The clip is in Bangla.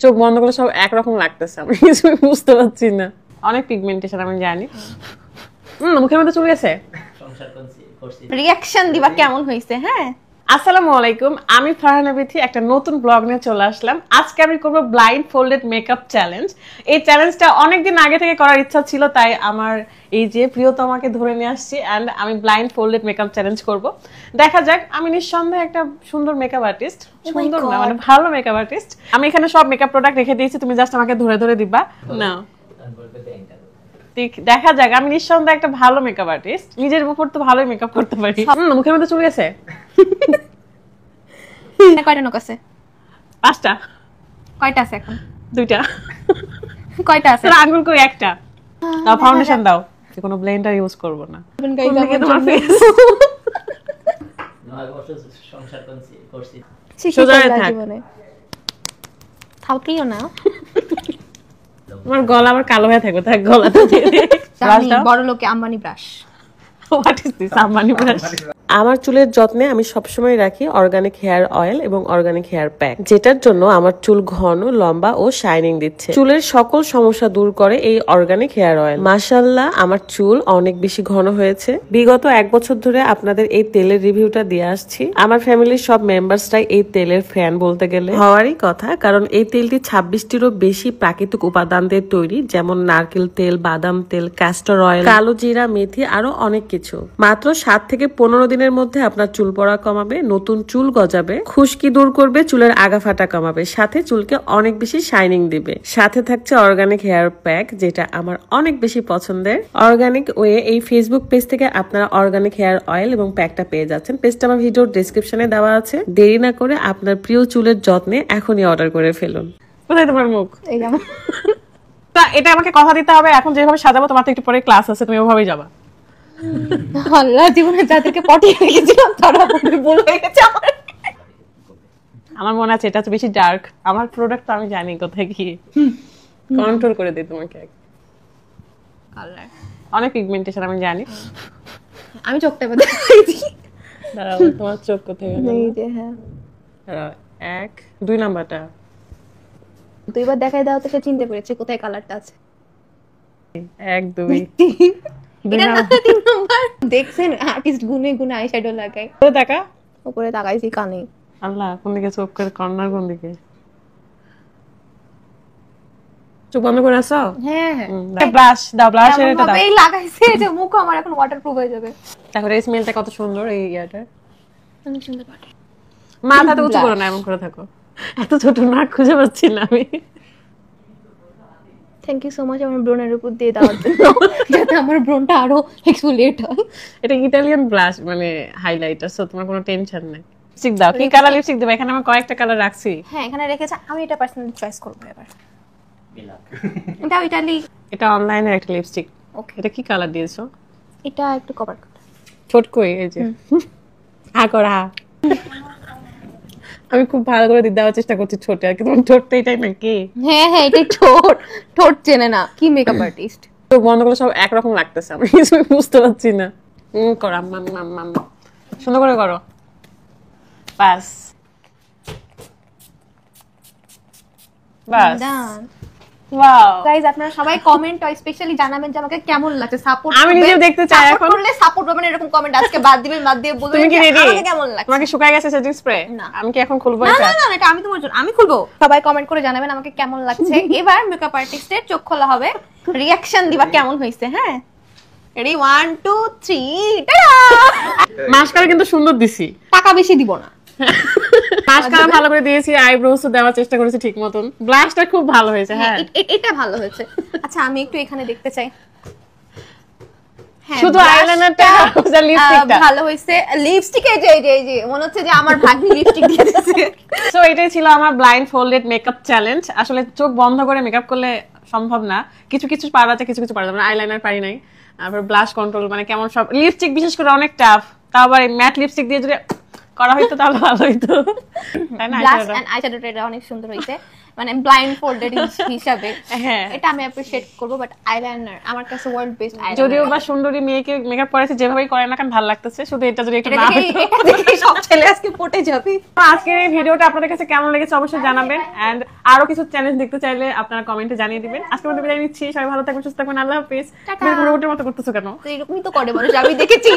চোখ বন্ধ করলে সব একরকম লাগতেছে, আমি কিছুই বুঝতে পারছি না। অনেক পিগমেন্টেশন আমি জানি। মুখের মধ্যে চলে গেছে। রিঅ্যাকশন দিবা কেমন হইছে। হ্যাঁ, আসসালামু আলাইকুম, আমি ফারহানা বিথি একটা নতুন ব্লগ নিয়ে চলে আসলাম। আজকে আমি করব ব্লাইন্ড ফোল্ডেড মেকআপ চ্যালেঞ্জ। এই চ্যালেঞ্জটা অনেকদিন আগে থেকে করার ইচ্ছা ছিল, তাই আমার এই যে প্রিয়তমাকে ধরে নিয়ে আসছি অ্যান্ড আমি ব্লাইন্ড ফোল্ডেড মেকআপ চ্যালেঞ্জ করব। দেখা যাক, আমি নিঃসন্দেহে একটা সুন্দর মেকআপ আর্টিস্ট, সুন্দর না মানে ভালো মেকআপ আর্টিস্ট। আমি এখানে সব মেকআপ প্রোডাক্ট রেখে দিয়েছি, তুমি জাস্ট আমাকে ধরে ধরে দিবা না। দেখা যাক, আমি নিঃসন্দেহে একটা ভালো মেকআপ আর্টিস্ট, নিজের উপর তো ভালোই মেকআপ করতে পারি। মুখের মধ্যে চলে গেছে। কয়টা নখ আছে? 5টা। কয়টা আছে এখন? 2টা। কয়টা আছে? আঙ্গুল করে একটা দাও, ফাউন্ডেশন দাও। কোনো ব্লেন্ডার ইউজ করব না। তোমার ফেস সংসার করছি সোজা থাক, থাকলিও না। আমার গলা আমার কালো হয়ে থাকবে, থাক গলাটা দিয়ে দে। বড় লোকে Ambani brush. What is this Ambani brush? আমার চুলের যত্নে আমি সবসময় রাখি অর্গানিক হেয়ার অয়েল এবং অর্গানিক হেয়ার প্যাক, যেটার জন্য আমার চুল ঘন, লম্বা ও শাইনিং দিচ্ছে। চুলের সকল সমস্যা দূর করে এই অর্গানিক হেয়ার অয়েল। মাশাআল্লাহ, আমার চুল অনেক বেশি ঘন হয়েছে। বিগত 1 বছর ধরে আপনাদের এই তেলের রিভিউটা দিয়ে আসছি। আমার ফ্যামিলির সব মেম্বার্সরাই এই তেলের ফ্যান বলতে গেলে হওয়ারই কথা, কারণ এই তেলটি 26টিরও বেশি প্রাকৃতিক উপাদান দিয়ে তৈরি, যেমন নারকেল তেল, বাদাম তেল, ক্যাস্টর অয়েল, কালো জিরা, মেথি, আরো অনেক কিছু। মাত্র 7 থেকে 15 দিনের মধ্যে আপনার চুল পড়া কমাবে, নতুন চুল গজাবে, খুশকি দূর করবে, চুলের আগা ফাটা কমাবে, সাথে চুলকে অনেক বেশি শাইনিং দিবে। সাথে থাকছে অর্গানিক হেয়ার প্যাক, যেটা আমার অনেক বেশি পছন্দের। অর্গানিক ওয়ে এই ফেসবুক পেজ থেকে আপনারা অর্গানিক হেয়ার অয়েল এবং প্যাকটা পেয়ে যাচ্ছেন। পেজটা আমার ভিডিওর ডেসক্রিপশনে দেওয়া আছে। দেরি না করে আপনার প্রিয় চুলের যত্নে এখনই অর্ডার করে ফেলুন। কোথায় তোমার মুখ? এই যেমন তা এটা আমাকে কথা দিতে হবে, এখন যেভাবে সাজাবো তোমার তো একটু পরে ক্লাস আছে, তুমি ওভাবেই যাবা। আল্লাহ, জীবনে যাদেরকে পটিয়ে রেখেছিলাম তারা ভুল হয়ে গেছে আমার মনে আছে এটা তো বেশি ডার্ক। আমার প্রোডাক্ট তো আমি জানি কোথায় গিয়ে কন্ট্রোল করে দিই তোমাকে। অনেক পিগমেন্টেশন আমি জানি। আমি চোখটা বেঁধে দিয়েছি। দাঁড়াও, তোমার চোখ কোথায় গেল? এই যে হ্যাঁ, দাঁড়াও, 1 2 নাম্বারটা 2বার দেখাই দাও তো সে চিনতে পেরেছে কোথায় কালারটা আছে। 1 2 এটা না 3 নাম্বার। দেখছেন আর্টিস্ট গুনে গুনে আইশ্যাডো লাগায়। তো দেখা উপরে তাকাইছি কানে। আল্লাহ, কোন দিকে চোখ করে, কর্নার কোন দিকে? চোখ বন্ধ করে আসো। হ্যাঁ হ্যাঁ, ব্লাশ দাও, ব্লাশের এটা দাও। এই লাগাইছে যে মুখ আমার এখন ওয়াটারপ্রুফ হয়ে যাবে। তারপরে এই স্মেলটা কত সুন্দর, এই ইয়াটা অনেক সুন্দর পাটে। মাথাটা উঁচু করো না, এমন করে থাকো। এত ছোট নাক খুঁজে পাচ্ছি না আমি। থ্যাংক ইউ সো মাচ আমার ব্রনের উপর দিয়ে দেওয়ার জন্য, যাতে আমার ব্রনটা আরো এক্সফোলিয়েট হয়। এটা ইটালিয়ান ব্লাশ মানে হাইলাইটার, সো তোমার কোনো টেনশন নাই। লিপস্টিক দাও, কি কালার লিপস্টিক দেব? এখানে আমি কয়েকটা কালার রাখছি। হ্যাঁ, এখানে রেখেছে, আমি এটা পার্সোনালি চয়েস করব এবার। এটা ইটালি, এটা অনলাইনের একটা লিপস্টিক। ওকে, এটা কি কালার দিয়েছো? এটা একটু কভার করতে ছোট কই, এই যে হা করা। আমি খুব ভালো করে দেওয়ার চেষ্টা করছি ছোট, আর কি তোমার ঠোঁটটা এটাই নাকি? হ্যাঁ হ্যাঁ, এটাই ঠোঁট। ঠোঁট চেনে না কি মেকআপ আর্টিস্ট। চোখ বন্ধ করলে সব একরকম লাগতেছে, আমি কিছুই বুঝতে পারছি না। করো মাম সুন্দর করে করো, বাস বাস। ওয়াও গাইস, আপনারা সবাই কমেন্ট আর স্পেশালি জানাবেন যে আমাকে কেমন লাগছে। সাপোর্ট আমি নিজেও দেখতে চাই এখন। করলে সাপোর্ট পাবেন, এরকম কমেন্ট আজকে বাদ দিবেন, বাদ দিয়ে বলবেন তুমি কি রেডি? আমাকে কেমন লাগছে। তোমাকে শুকায় গেছে সেটিং স্প্রে? না, আমি কি এখন খুলবো? না এটা না না, এটা আমি তোমার জন্য, আমি খুলবো। সবাই কমেন্ট করে জানাবেন আমাকে কেমন লাগছে। এবার মেকআপ আর্টিস্টের চোখ খোলা হবে, রিঅ্যাকশন দিবা কেমন হইছে। হ্যাঁ, রেডি 1 2 3 টাটা। মাস্কারা কিন্তু সুন্দর দিছি, টাকা বেশি দিব না। মাস্কারা ভালো করে দিয়েছি, আইব্রোস দেওয়ার চেষ্টা করেছি ঠিক মতন। ব্লাশটা খুব ভালো হয়েছে। হ্যাঁ, এটা ভালো হয়েছে। আচ্ছা, আমি একটু এখানে দেখতে চাই। হ্যাঁ, শুধু আইলাইনারটা আর লিপস্টিকটা ভালো হয়েছে। লিপস্টিকে যে মনে হচ্ছে যে আমার ভাগ্নি লিপস্টিক দিয়ে দিয়েছে। সো এটাই ছিল আমার ব্লাইন্ড ফোল্ডেড মেকআপ চ্যালেঞ্জ। আসলে চোখ বন্ধ করে মেকআপ করলে সম্ভব না, কিছু কিছু পারা যায়, কিছু কিছু পারা যাবে না। আইলাইনার পারি নাই, তারপর ব্লাশ কন্ট্রোল মানে কেমন সব। লিপস্টিক বিশেষ করে অনেক টাফ, তাও আবার ম্যাট লিপস্টিক দিয়ে যদি করা হইতো তাহলে ভালো হইতো, তাই না? ব্লাশ এন্ড আইশ্যাডোটা অনেক সুন্দর হইছে। মানে ব্লাইন্ড ফোল্ডেড হিসাবে হ্যাঁ। এটা আমি অ্যাপ্রিশিয়েট করব, বাট আইলাইনার আমার কাছে ওয়ার্ল্ড বেস্ট আইলাইনার। যদিও বা সুন্দরী মেয়েকে মেকআপ করেছে যেভাবেই করে না কেন ভালো লাগতেছে, শুধু এটা যদি একটু এটা না দেখে হতো। এটা দেখে সব ছেলে আজকে পটে যাবে। আজকের এই ভিডিওটা আপনাদের কাছে কেমন লেগেছে অবশ্যই জানাবেন, এন্ড আরো কিছু চ্যালেঞ্জ দেখতে চাইলে আপনারা কমেন্টে জানিয়ে দিবেন। আজকের মতো বিদায় নিচ্ছি, সবাই ভালো থাকবেন, সুস্থ থাকবেন, আল্লাহ হাফেজ। টাটা। রোবটের মতো করতেছো কেন? তো এরকমই তো করে মানুষ, আমি দেখেছি।